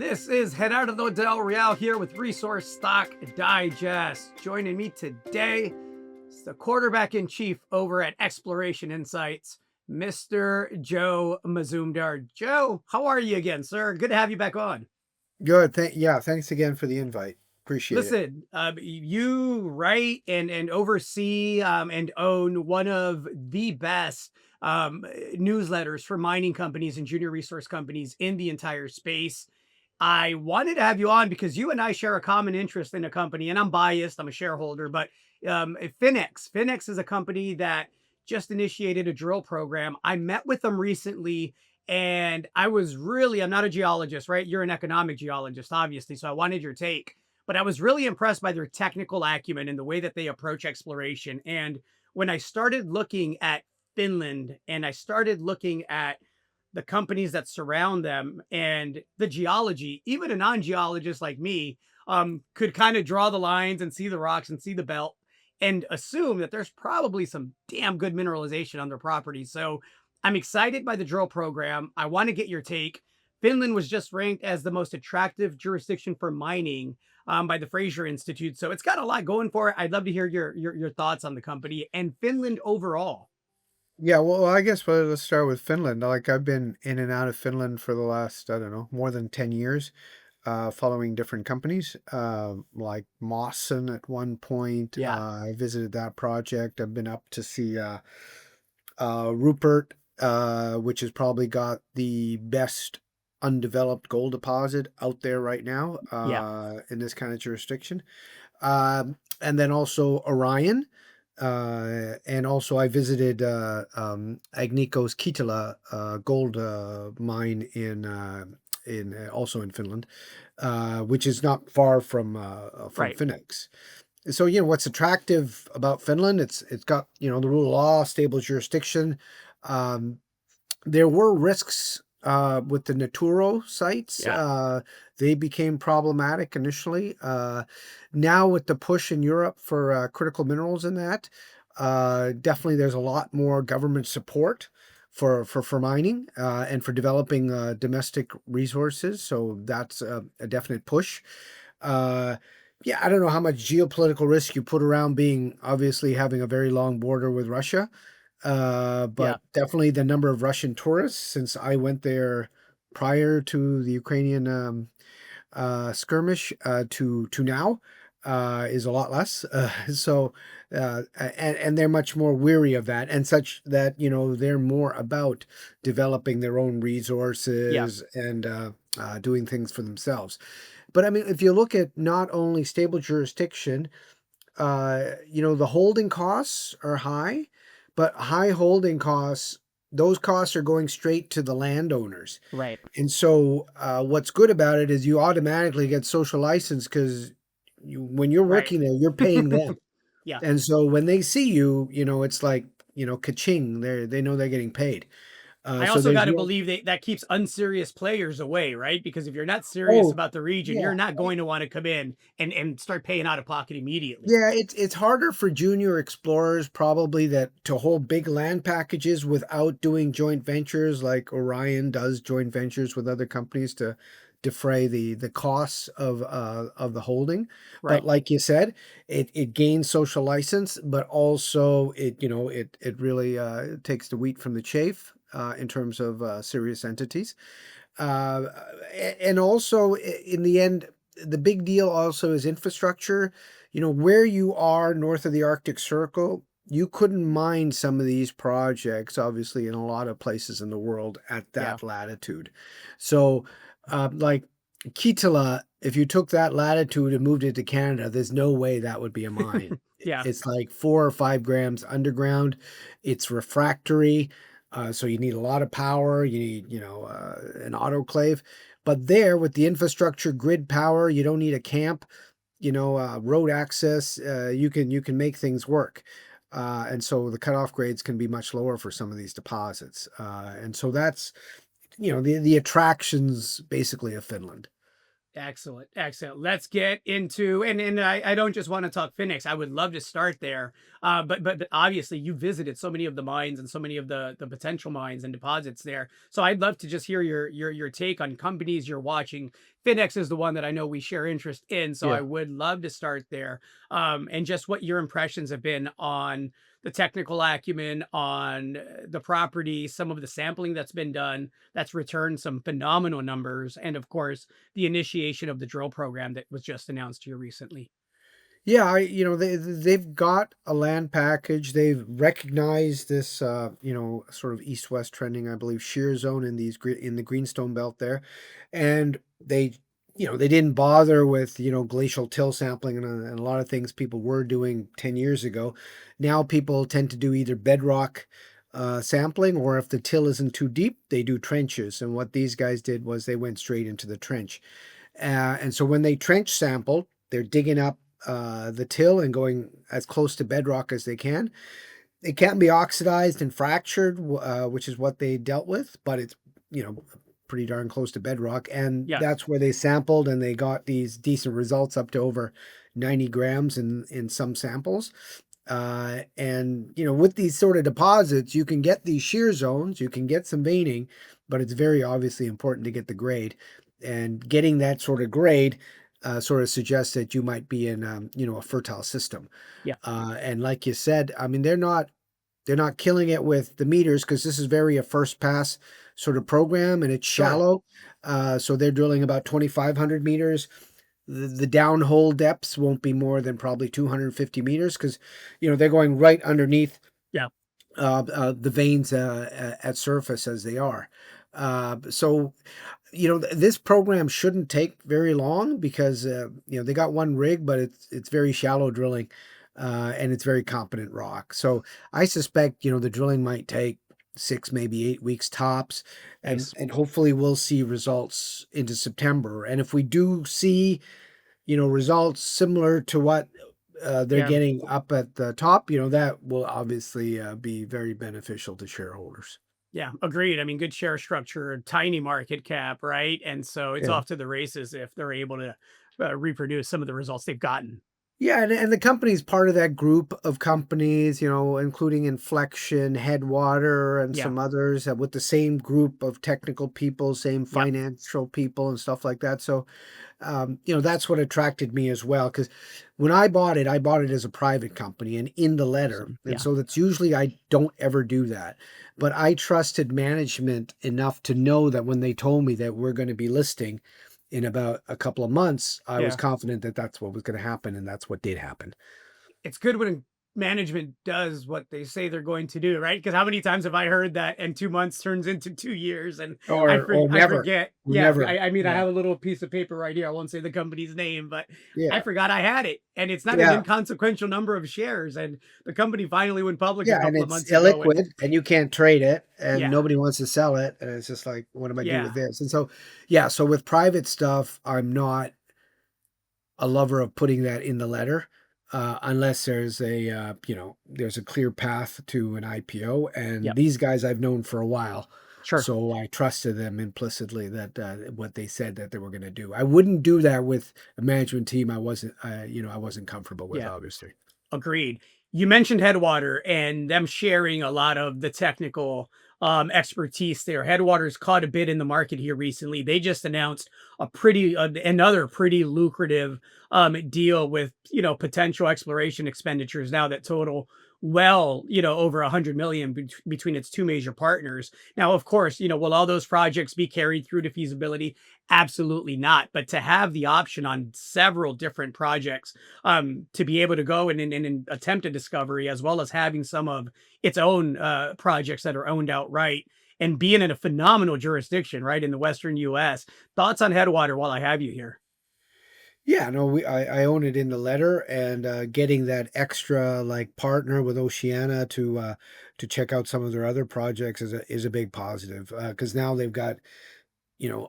This is Gerardo Del Real here with Resource Stock Digest. Joining me today is the quarterback in chief over at Exploration Insights, Mr. Joe Mazumdar. Joe, how are you again, sir? Good to have you back on. Good. Thanks again for the invite. Appreciate it. Listen, you write and oversee and own one of the best newsletters for mining companies and junior resource companies in the entire space. I wanted to have you on because you and I share a common interest in a company, and I'm biased. I'm a shareholder, but FinEx is a company that just initiated a drill program. I met with them recently, and I'm not a geologist, right? You're an economic geologist, obviously. So I wanted your take, but I was really impressed by their technical acumen and the way that they approach exploration. And when I started looking at Finland and I started looking at the companies that surround them and the geology, even a non-geologist like me, could kind of draw the lines and see the rocks and see the belt and assume that there's probably some damn good mineralization on their property. So I'm excited by the drill program. I want to get your take. Finland was just ranked as the most attractive jurisdiction for mining by the Fraser Institute. So it's got a lot going for it. I'd love to hear your thoughts on the company and Finland overall. Yeah, well, I guess let's start with Finland. Like I've been in and out of Finland for the last, I don't know, more than 10 years, following different companies, like Mawson at one point. Yeah, I visited that project. I've been up to see Rupert, which has probably got the best undeveloped gold deposit out there right now, yeah, in this kind of jurisdiction. And then also Orion. And also I visited Agnico's Kittilä gold mine in also in Finland, which is not far from right. FinEx. So what's attractive about Finland? It's got the rule of law, stable jurisdiction. Um, there were risks with the Naturo sites. Yeah. They became problematic initially. Now with the push in Europe for critical minerals in that, definitely there's a lot more government support for mining and for developing domestic resources. So that's a definite push. Uh, yeah, I don't know how much geopolitical risk you put around being obviously having a very long border with Russia. Yeah. But definitely the number of Russian tourists since I went there prior to the Ukrainian skirmish to now is a lot less. And they're much more weary of that, and such that they're more about developing their own Yeah. resources and doing things for themselves. But I mean, if you look at not only stable jurisdiction, the holding costs are high, but high holding costs, those costs are going straight to the landowners. Right. And so, what's good about it is you automatically get social license because when you're Right. working there, you're paying them. Yeah. And so when they see you, it's like, ka-ching, they know they're getting paid. I So also there's got to no, believe that that keeps unserious players away, right? Because if you're not serious oh, about the region, yeah. you're not going to want to come in and start paying out of pocket immediately. Yeah, it's harder for junior explorers probably that to hold big land packages without doing joint ventures like Orion does joint ventures with other companies to defray the costs of the holding. But Right. like you said, it gains social license, but also it really takes the wheat from the chaff in terms of serious entities. Uh, and also in the end, the big deal also is infrastructure. Where you are north of the Arctic Circle, you couldn't mine some of these projects, obviously, in a lot of places in the world at Yeah. that latitude. So, like Kittilä, if you took that latitude and moved it to Canada, there's no way that would be a mine. Yeah. It's like 4 or 5 grams underground. It's refractory. So you need a lot of power. You need, an autoclave. But there, with the infrastructure, grid power, you don't need a camp. Road access. You can make things work. And so the cutoff grades can be much lower for some of these deposits. And so that's the attractions basically of Finland. Excellent, excellent. Let's get into and I don't just want to talk FinEx. I would love to start there. But obviously you visited so many of the mines and so many of the potential mines and deposits there. So I'd love to just hear your take on companies you're watching. FinEx is the one that I know we share interest in, so I Yeah. would love to start there. And just what your impressions have been on the technical acumen, on the property, some of the sampling that's been done, that's returned some phenomenal numbers, and of course the initiation of the drill program that was just announced here recently. Yeah, they've got a land package. They've recognized this, sort of east-west trending, I believe, shear zone in in the greenstone belt there, and they didn't bother with glacial till sampling and a lot of things people were doing 10 years ago. Now people tend to do either bedrock sampling, or if the till isn't too deep, they do trenches. And what these guys did was they went straight into the trench. And so when they trench sample, they're digging up the till and going as close to bedrock as they can. It can't be oxidized and fractured, which is what they dealt with, but it's you know pretty darn close to bedrock, and Yeah, that's where they sampled and they got these decent results up to over 90 grams in some samples. And with these sort of deposits, you can get these shear zones, you can get some veining, but it's very obviously important to get the grade. And getting that sort of grade sort of suggests that you might be in, a fertile system. yeah, And like you said, I mean, they're not killing it with the meters because this is very a first pass sort of program and it's sure. shallow. So they're drilling about 2,500 meters. The downhole depths won't be more than probably 250 meters because, they're going right underneath Yeah, the veins at surface as they are. So this program shouldn't take very long because they got one rig, but it's very shallow drilling, and it's very competent rock. So I suspect the drilling might take 6, maybe 8 weeks tops, and nice. and hopefully we'll see results into September. And if we do see results similar to what they're Yeah, getting up at the top, that will obviously be very beneficial to shareholders. yeah, agreed. I mean, good share structure, tiny market cap, right? And so it's Yeah. off to the races if they're able to reproduce some of the results they've gotten. Yeah, and the company's part of that group of companies, including Inflection, Headwater, and Yeah, some others with the same group of technical people, same yep, financial people, and stuff like that. So, that's what attracted me as well. Because when I bought it as a private company and in the letter. awesome. And Yeah, so that's usually I don't ever do that. But I trusted management enough to know that when they told me that we're going to be listing in about a couple of months, I was yeah. confident that that's what was going to happen. And that's what did happen. It's good when management does what they say they're going to do, right? Because how many times have I heard that and 2 months turns into 2 years and Or I never, forget. or Yeah, never. I mean, I Yeah. have a little piece of paper right here. I won't say the company's name, but I Yeah. forgot I had it, and it's not an Yeah. inconsequential number of shares. And the company finally went public a Yeah. And couple of it's months ago, and illiquid and you can't trade it and yeah, nobody wants to sell it. And it's just like, what am I do with yeah, this? And so, yeah. So with private stuff, I'm not a lover of putting that in the letter, unless there's a clear path to an IPO. And yep, these guys I've known for a while, sure, so I trusted them implicitly that what they said that they were going to do. I wouldn't do that with a management team I wasn't comfortable with, yeah. obviously. Agreed. You mentioned Headwater and them sharing a lot of the technical expertise there. Headwater's caught a bit in the market here recently. They just announced another pretty lucrative deal with potential exploration expenditures now that total well over 100 million between its two major partners. Now, of course, will all those projects be carried through to feasibility? Absolutely not. But to have the option on several different projects to be able to go and attempt a discovery, as well as having some of its own projects that are owned outright and being in a phenomenal jurisdiction, right, in the Western US. Thoughts on Headwater while I have you here? Yeah, no, I own it in the letter, and getting that extra like partner with Oceana to check out some of their other projects is a big positive because now they've got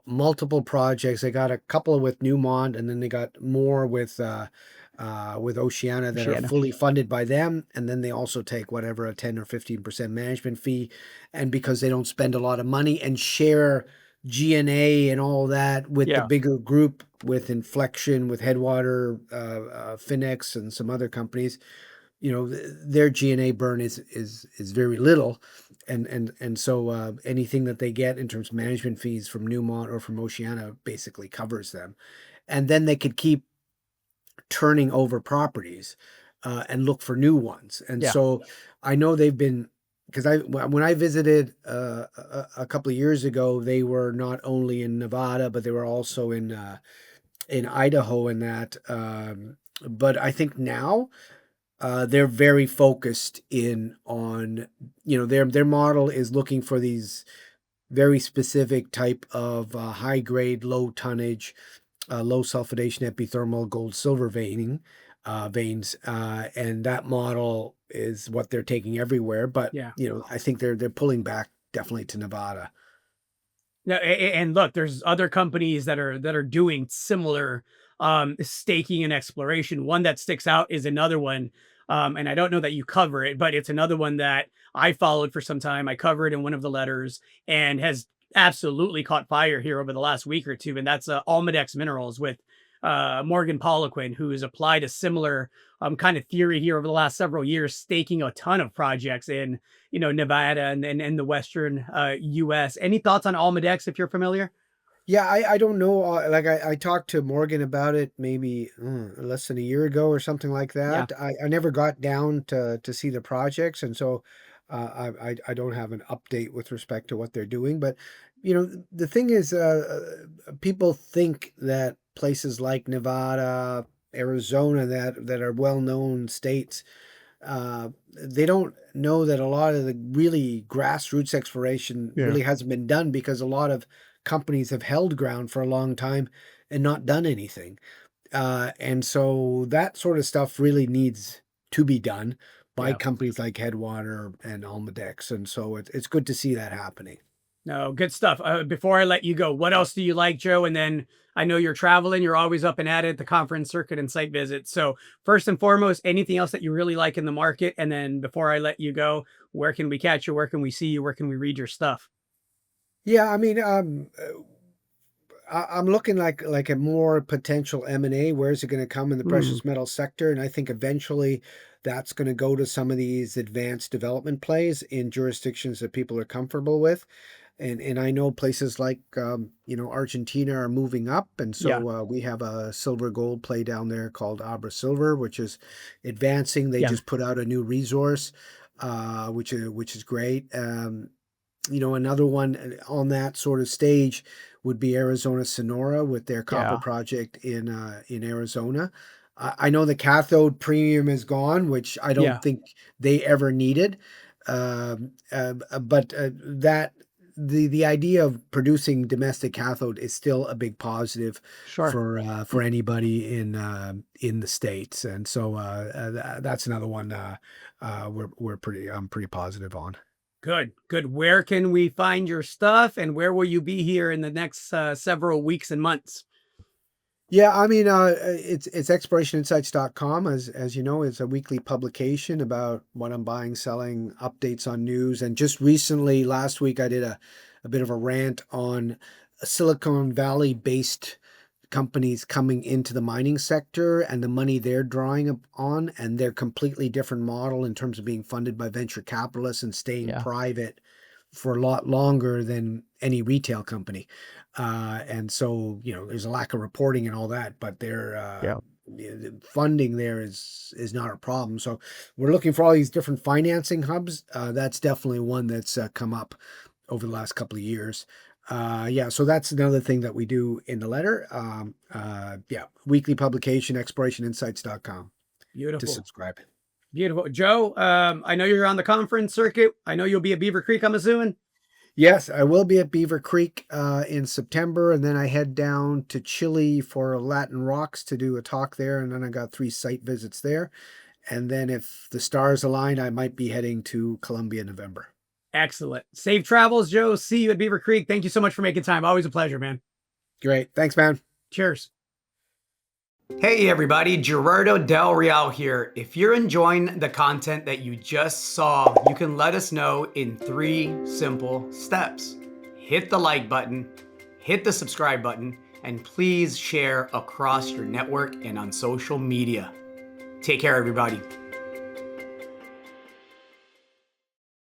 multiple projects. They got a couple with Newmont, and then they got more with Oceana that are Oceania. fully funded by them. And then they also take whatever a 10 or 15% management fee, and because they don't spend a lot of money and share G&A and all that with the Yeah. bigger group, with Inflection, with Headwater, FinEx, and some other companies, their G&A burn is very little, and so anything that they get in terms of management fees from Newmont or from Oceana basically covers them, and then they could keep turning over properties and look for new ones. And Yeah. so I know they've been, because when I visited a couple of years ago, they were not only in Nevada, but they were also in Idaho and that. But I think now they're very focused in on, their model is looking for these very specific type of high grade, low tonnage, low sulfidation epithermal gold silver veins, and that model is what they're taking everywhere. But Yeah. I think they're pulling back definitely to Nevada. No, and look, there's other companies that are doing similar staking and exploration. One that sticks out is another one, and I don't know that you cover it, but it's another one that I followed for some time. I covered in one of the letters and has absolutely caught fire here over the last week or two, and that's Almadex Minerals with Morgan Poliquin, who's applied a similar kind of theory here over the last several years, staking a ton of projects in Nevada and the Western US. Any thoughts on Almadex if you're familiar? Yeah, I don't know. Like I talked to Morgan about it maybe less than a year ago or something like Yeah, that. I never got down to see the projects, and so I don't have an update with respect to what they're doing. But the thing is, people think that places like Nevada, Arizona, that are well-known states, they don't know that a lot of the really grassroots exploration yeah. really hasn't been done because a lot of companies have held ground for a long time and not done anything. And so that sort of stuff really needs to be done by Yeah. companies like Headwater and Almadex. And so it's good to see that happening. No, good stuff. Before I let you go, what else do you like, Joe? And then I know you're traveling, you're always up and at it, the conference circuit and site visits. So first and foremost, anything else that you really like in the market? And then before I let you go, where can we catch you? Where can we see you? Where can we read your stuff? Yeah, I mean, I'm looking like a more potential M&A. Where's it going to come in the Mm, precious metal sector? And I think eventually that's going to go to some of these advanced development plays in jurisdictions that people are comfortable with. And I know places like Argentina are moving up, and yeah, so we have a silver gold play down there called Abra Silver, which is advancing. They yeah, just put out a new resource, which is great. Another one on that sort of stage would be Arizona Sonora with their copper yeah, project in Arizona. I know the cathode premium is gone, which I don't yeah, think they ever needed. But that the idea of producing domestic cathode is still a big positive sure. for anybody in the states, and so that's another one I'm pretty positive on. Good, good. Where can we find your stuff and where will you be here in the next several weeks and months? Yeah, I mean, it's explorationinsights.com. As you know, it's a weekly publication about what I'm buying, selling, updates on news. And just recently, last week, I did a bit of a rant on Silicon Valley based companies coming into the mining sector and the money they're drawing on, and their completely different model in terms of being funded by venture capitalists and staying Yeah, private for a lot longer than any retail company. And so, there's a lack of reporting and all that, but yeah. the funding there is not a problem. So we're looking for all these different financing hubs. That's definitely one that's come up over the last couple of years. Yeah, so that's another thing that we do in the letter. Yeah, weekly publication, explorationinsights.com to Beautiful. subscribe. Beautiful. Joe, I know you're on the conference circuit. I know you'll be at Beaver Creek, I'm assuming. Yes, I will be at Beaver Creek in September, and then I head down to Chile for Latin Rocks to do a talk there, and then I got 3 site visits there. And then if the stars align, I might be heading to Colombia in November. Excellent. Safe travels, Joe. See you at Beaver Creek. Thank you so much for making time. Always a pleasure, man. Great. Thanks, man. Cheers. Hey everybody, Gerardo Del Real here. If you're enjoying the content that you just saw, you can let us know in 3 simple steps. Hit the like button, hit the subscribe button, and please share across your network and on social media. Take care, everybody.